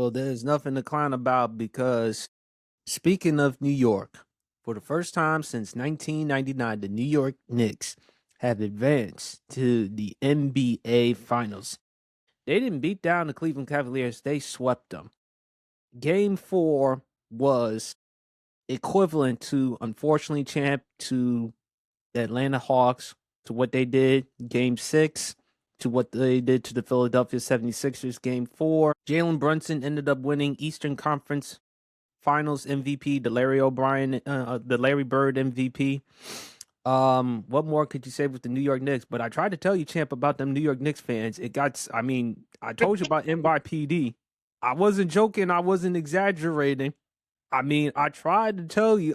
Well, there's nothing to clown about because speaking of New York, for the first time since 1999, the New York Knicks have advanced to the NBA Finals. They didn't beat down the Cleveland Cavaliers, they swept them. Game 4 was equivalent to, unfortunately, champ, to the Atlanta Hawks, to what they did Game 6, to what they did to the Philadelphia 76ers Game 4. Jalen Brunson ended up winning Eastern Conference Finals MVP, the Larry Bird MVP. What more could you say with the New York Knicks? But I tried to tell you, champ, about them New York Knicks fans. I told you about NYPD. I wasn't joking. I wasn't exaggerating. I tried to tell you.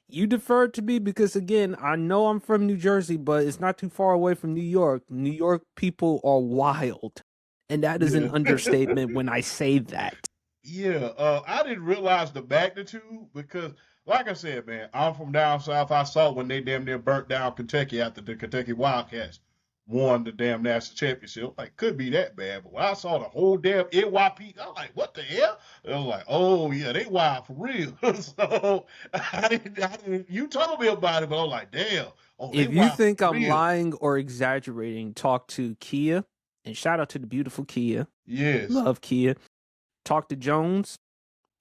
You deferred to me because, again, I know I'm from New Jersey, but it's not too far away from New York. New York people are wild. And that is an understatement when I say that. Yeah, I didn't realize the magnitude because, like I said, man, I'm from down south. I saw when they damn near burnt down Kentucky after the Kentucky Wildcats won the damn national championship. Like, could be that bad. But when I saw the whole damn NYP, I was like, what the hell? I was like, oh, yeah, they wild for real. So I didn't, you told me about it, but I was like, damn. Oh, they If you wild think for I'm real. lying or exaggerating, talk to Kia. And shout out to the beautiful Kia. Yes. Love Kia. Talk to Jones,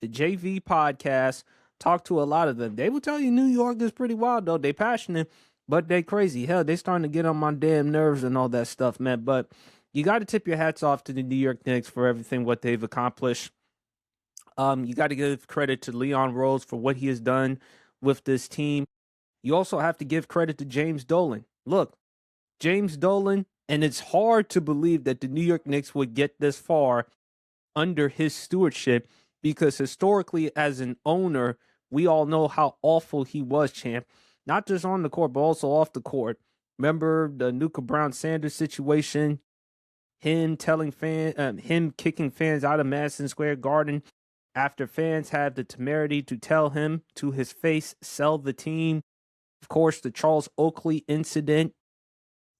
the JV podcast. Talk to a lot of them. They will tell you New York is pretty wild, though. They passionate, but they crazy. Hell, they starting to get on my damn nerves and all that stuff, man. But you got to tip your hats off to the New York Knicks for everything what they've accomplished. You got to give credit to Leon Rose for what he has done with this team. You also have to give credit to James Dolan. Look, James Dolan, and it's hard to believe that the New York Knicks would get this far under his stewardship because historically, as an owner, we all know how awful he was, champ. Not just on the court, but also off the court. Remember the Nuka Brown Sanders situation? Him him kicking fans out of Madison Square Garden after fans had the temerity to tell him to his face, sell the team. Of course, the Charles Oakley incident,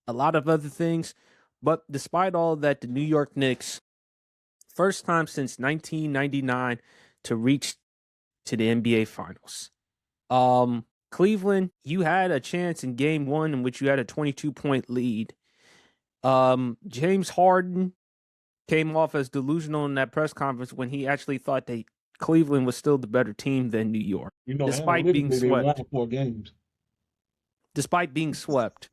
a lot of other things. But despite all of that, the New York Knicks, first time since 1999 to reach to the NBA Finals. Cleveland, you had a chance in Game 1 in which you had a 22-point lead. James Harden came off as delusional in that press conference when he actually thought that Cleveland was still the better team than New York, despite being Analytically, they won swept. 4 games. Despite being swept.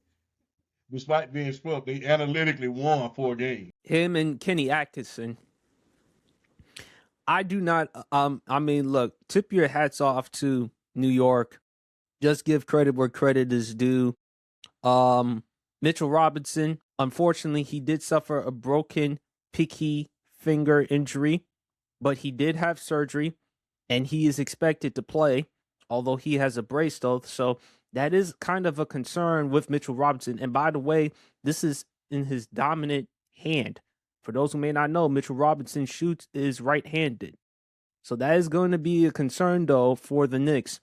Despite being swept, they analytically won 4 games. Him and Kenny Atkinson. I do not, look, tip your hats off to New York. Just give credit where credit is due. Mitchell Robinson, unfortunately, he did suffer a broken pinky finger injury, but he did have surgery, and he is expected to play, although he has a brace, though. So that is kind of a concern with Mitchell Robinson. And by the way, this is in his dominant hand. For those who may not know, Mitchell Robinson shoots is right-handed. So that is going to be a concern, though, for the Knicks.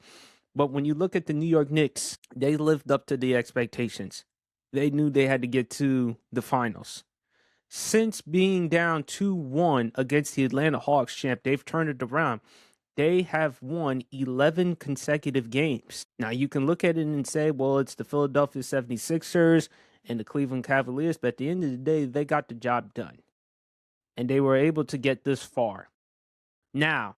But when you look at the New York Knicks, they lived up to the expectations. They knew they had to get to the finals. Since being down 2-1 against the Atlanta Hawks, champ, they've turned it around. They have won 11 consecutive games. Now, you can look at it and say, well, it's the Philadelphia 76ers and the Cleveland Cavaliers, but at the end of the day, they got the job done. And they were able to get this far. Now,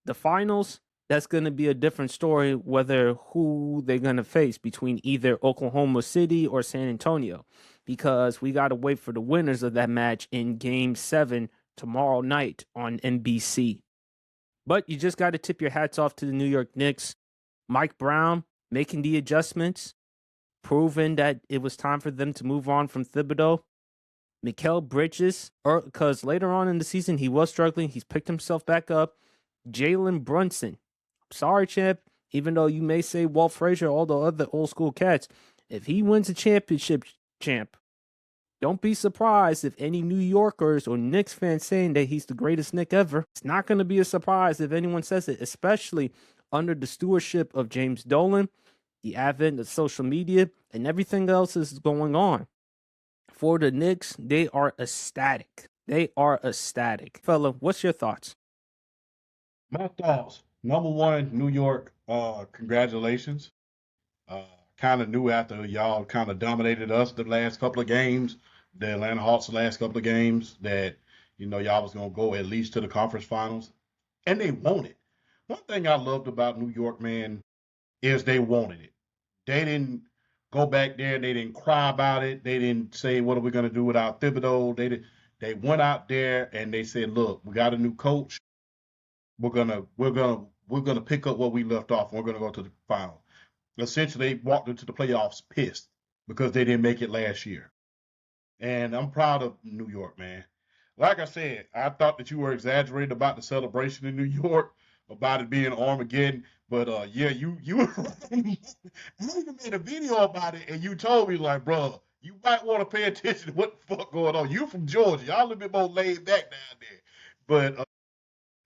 the finals, that's going to be a different story, whether who they're going to face between either Oklahoma City or San Antonio, because we got to wait for the winners of that match in Game 7 tomorrow night on NBC. But you just got to tip your hats off to the New York Knicks. Mike Brown making the adjustments, proving that it was time for them to move on from Thibodeau. Mikal Bridges, because later on in the season, he was struggling. He's picked himself back up. Jalen Brunson. Sorry, champ. Even though you may say Walt Frazier, all the other old school cats, if he wins a championship, champ, don't be surprised if any New Yorkers or Knicks fans saying that he's the greatest Knick ever. It's not going to be a surprise if anyone says it, especially under the stewardship of James Dolan, the advent of social media, and everything else is going on. For the Knicks, they are ecstatic. They are ecstatic. Fella, what's your thoughts? My thoughts. Number one, New York, congratulations. Uh, kind of knew after y'all kind of dominated us the last couple of games, the Atlanta Hawks the last couple of games, that y'all was gonna go at least to the conference finals, and they won it. One thing I loved about New York, man, is they wanted it. They didn't go back there. They didn't cry about it. They didn't say, "What are we gonna do without Thibodeau?" They did. They went out there and they said, "Look, we got a new coach. We're gonna pick up what we left off. We're gonna go to the final." Essentially, they walked into the playoffs pissed because they didn't make it last year. And I'm proud of New York, man. Like I said, I thought that you were exaggerating about the celebration in New York, about it being Armageddon. But yeah, you you even made a video about it, and you told me like, bro, you might want to pay attention to what the fuck going on. You from Georgia, y'all a little bit more laid back down there. But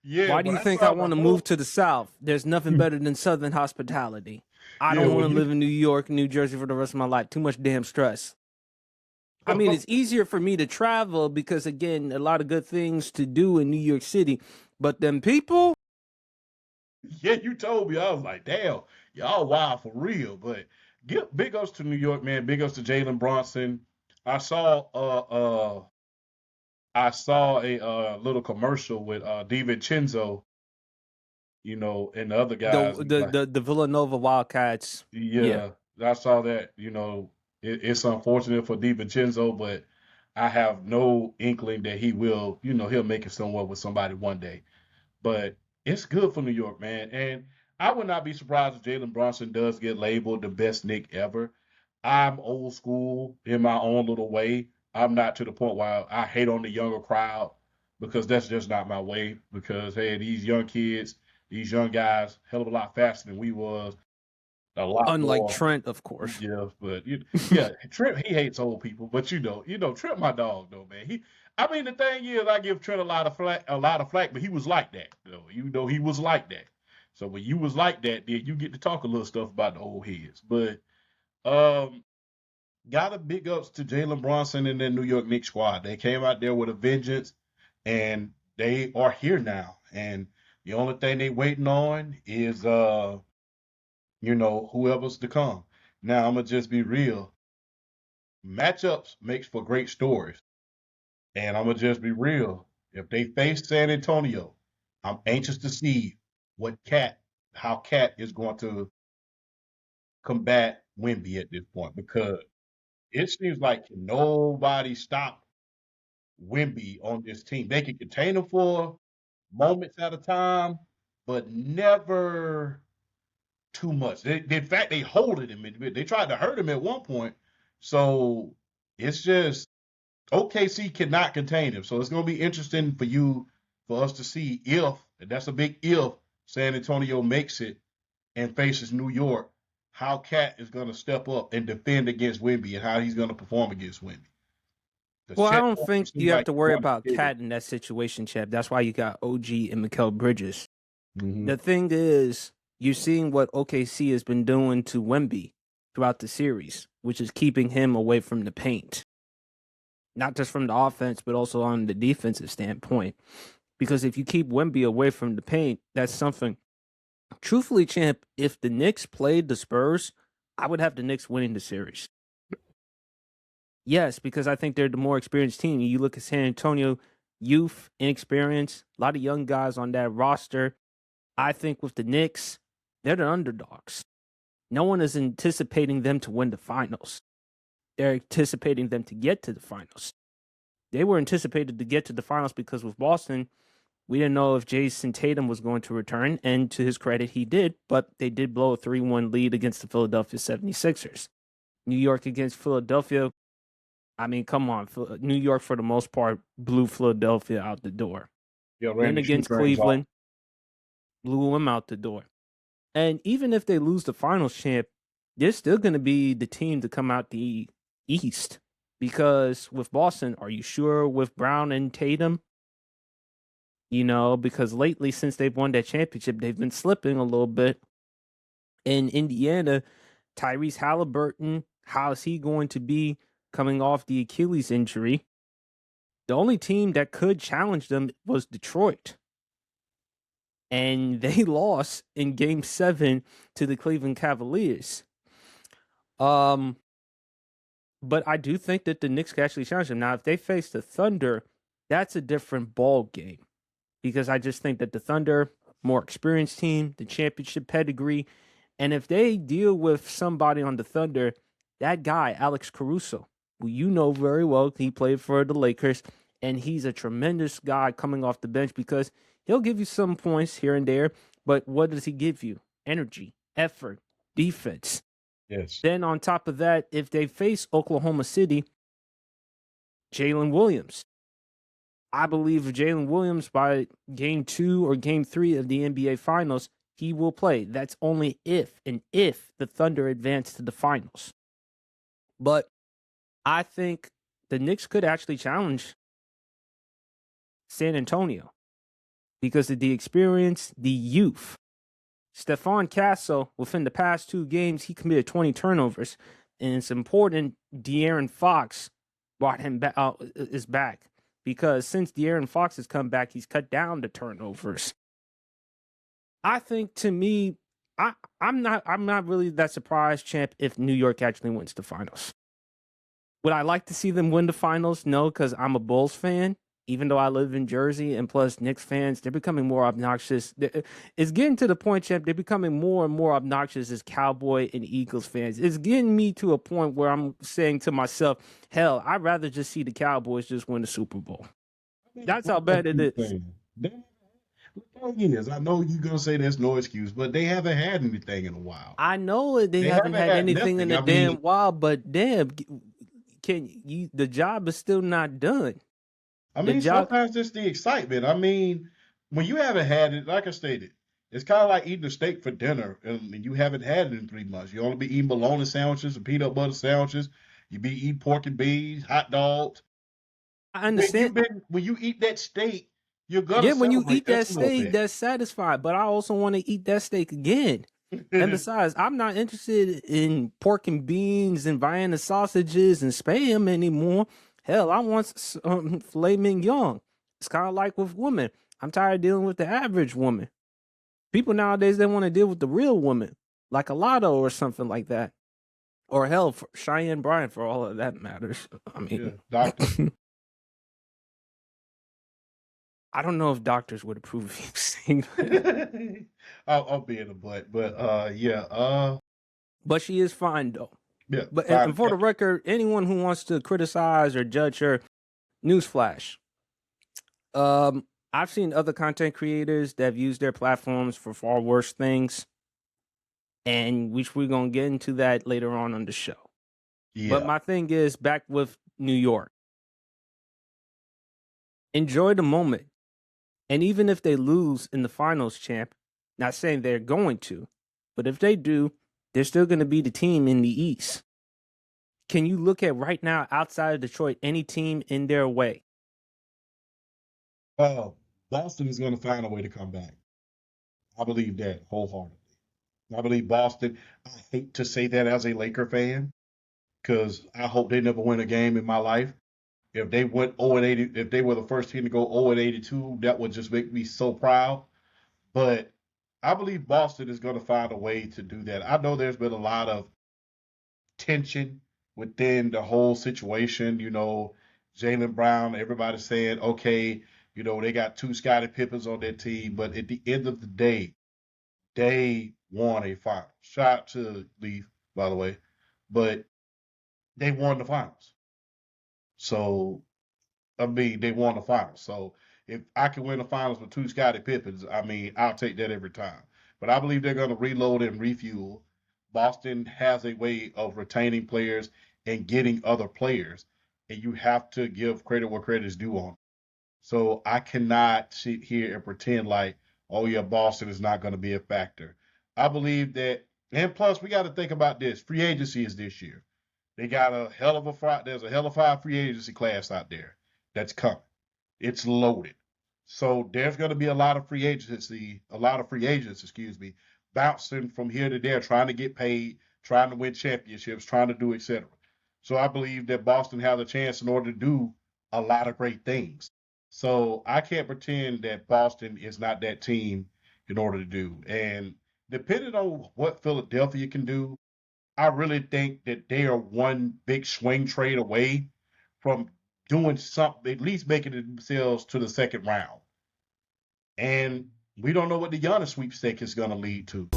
yeah, Why do but you I'm think I proud of want the to whole. move to the South? There's nothing better than Southern hospitality. I Yeah, don't well want to you live in New York, New Jersey for the rest of my life. Too much damn stress. I mean, it's easier for me to travel because, again, a lot of good things to do in New York City. But them people, Yeah, you told me. I was like, damn, y'all wild for real. But big ups to New York, man. Big ups to Jalen Bronson. I saw a little commercial with DiVincenzo, and the other the guys. And the like, the, the Villanova Wildcats, yeah. yeah, I saw that. It's unfortunate for DiVincenzo, but I have no inkling that he will. He'll make it somewhere with somebody one day. But it's good for New York, man. And I would not be surprised if Jalen Brunson does get labeled the best Nick ever. I'm old school in my own little way. I'm not to the point where I hate on the younger crowd because that's just not my way. Because hey, these young kids, these young guys, hell of a lot faster than we was, a lot Unlike more. Trent, of course. Yeah, but yeah, Trent he hates old people, but Trent my dog though, man. I mean, the thing is, I give Trent a lot of flack, but he was like that though. He was like that. So when you was like that, then you get to talk a little stuff about the old heads. But um, got a big ups to Jalen Bronson and the New York Knicks squad. They came out there with a vengeance, and they are here now. And the only thing they waiting on is whoever's to come. Now I'm gonna just be real. Matchups makes for great stories. And I'm gonna just be real. If they face San Antonio, I'm anxious to see how Cat is going to combat Wimby at this point because it seems like nobody stopped Wimby on this team. They can contain him for moments at a time, but never too much. In fact, they holded him. They tried to hurt him at one point. So it's just OKC cannot contain him. So it's going to be interesting for us to see if, and that's a big if, San Antonio makes it and faces New York, how Cat is going to step up and defend against Wimby and how he's going to perform against Wimby. Because Well, I Chet don't Holmgren think seems you have like to he's worry going to about kill him. Cat in that situation, Chap. That's why you got OG and Mikal Bridges. Mm-hmm. The thing is, you're seeing what OKC has been doing to Wemby throughout the series, which is keeping him away from the paint. Not just from the offense, but also on the defensive standpoint. Because if you keep Wemby away from the paint, that's something. Truthfully, champ, if the Knicks played the Spurs, I would have the Knicks winning the series. Yes, because I think they're the more experienced team. You look at San Antonio, youth, inexperience, a lot of young guys on that roster. I think with the Knicks, they're the underdogs. No one is anticipating them to win the finals. They're anticipating them to get to the finals. They were anticipated to get to the finals because with Boston, we didn't know if Jason Tatum was going to return, and to his credit, he did, but they did blow a 3-1 lead against the Philadelphia 76ers. New York against Philadelphia, I mean, come on. New York, for the most part, blew Philadelphia out the door. Yeah, ran Then the against shoestrings off. Cleveland, blew them out the door. And even if they lose the finals champ, they're still going to be the team to come out the East. Because with Boston, are you sure with Brown and Tatum? Because lately, since they've won that championship, they've been slipping a little bit. In Indiana, Tyrese Halliburton, how is he going to be coming off the Achilles injury? The only team that could challenge them was Detroit. And they lost in game 7 to the Cleveland Cavaliers. But I do think that the Knicks can actually challenge them. Now, if they face the Thunder, that's a different ball game. Because I just think that the Thunder, more experienced team, the championship pedigree. And if they deal with somebody on the Thunder, that guy, Alex Caruso, who you know very well, he played for the Lakers, and he's a tremendous guy coming off the bench because he'll give you some points here and there, but what does he give you? Energy, effort, defense. Yes. Then on top of that, if they face Oklahoma City, Jalen Williams. I believe Jalen Williams by game 2 or game 3 of the NBA Finals, he will play. That's only if the Thunder advance to the finals. But I think the Knicks could actually challenge San Antonio because of the experience, the youth. Stephon Castle, within the past 2 games, he committed 20 turnovers. And it's important De'Aaron Fox brought him back, is back. Because since De'Aaron Fox has come back, he's cut down the turnovers. I think, to me, I'm not really that surprised, champ, if New York actually wins the finals. Would I like to see them win the finals? No, because I'm a Bulls fan, even though I live in Jersey, and plus Knicks fans, they're becoming more obnoxious. It's getting to the point, champ, they're becoming more and more obnoxious as Cowboy and Eagles fans. It's getting me to a point where I'm saying to myself, hell, I'd rather just see the Cowboys just win the Super Bowl. That's how bad it is. The thing is, I know you're gonna say there's no excuse, but they haven't had anything in a while. I know they haven't had anything in a damn while, but damn, the job is still not done. I mean, sometimes it's the excitement. I mean, when you haven't had it, like I stated, it's kind of like eating a steak for dinner, and you haven't had it in 3 months. You only be eating bologna sandwiches and peanut butter sandwiches. You be eating pork and beans, hot dogs. I understand. When you eat that steak, you're gonna. Yeah, when you eat that steak, that's satisfied. But I also want to eat that steak again. And besides, I'm not interested in pork and beans and Vienna sausages and Spam anymore. Hell, I want some filet mignon. It's kind of like with women. I'm tired of dealing with the average woman. People nowadays, they want to deal with the real woman, like a Lotto or something like that. Or hell, for Cheyenne Bryant, for all of that matters. I mean, doctor. I don't know if doctors would approve of you saying that. I'll be in a butt, but yeah. But she is fine though. Yeah. But and for the record, anyone who wants to criticize or judge her, newsflash. I've seen other content creators that have used their platforms for far worse things, and which we're gonna get into that later on the show. Yeah. But my thing is, back with New York. Enjoy the moment. And even if they lose in the finals, champ, not saying they're going to, but if they do, they're still going to be the team in the East. Can you look at right now, outside of Detroit, any team in their way? Boston is going to find a way to come back. I believe that wholeheartedly. I believe Boston. I hate to say that as a Laker fan, because I hope they never win a game in my life. If they went 0-80, if they were the first team to go 0-82, that would just make me so proud. But I believe Boston is going to find a way to do that. I know there's been a lot of tension within the whole situation. You know, Jaylen Brown, everybody's saying, okay, you know, they got 2 Scottie Pippens on their team. But at the end of the day, they won a final. Shout out to Leaf, by the way. But they won the finals. So, I mean, they won the finals. So, if I can win the finals with 2 Scottie Pippens, I mean, I'll take that every time. But I believe they're going to reload and refuel. Boston has a way of retaining players and getting other players, and you have to give credit where credit is due on. So, I cannot sit here and pretend like, oh, yeah, Boston is not going to be a factor. I believe that, and plus, we got to think about this. Free agency is this year. They got there's a hell of a free agency class out there that's coming. It's loaded. So there's going to be a lot of free agents, bouncing from here to there, trying to get paid, trying to win championships, trying to do etc. So I believe that Boston has a chance in order to do a lot of great things. So I can't pretend that Boston is not that team in order to do. And depending on what Philadelphia can do, I really think that they are one big swing trade away from doing something, at least making themselves to the second round. And we don't know what the Giannis sweepstake is going to lead to.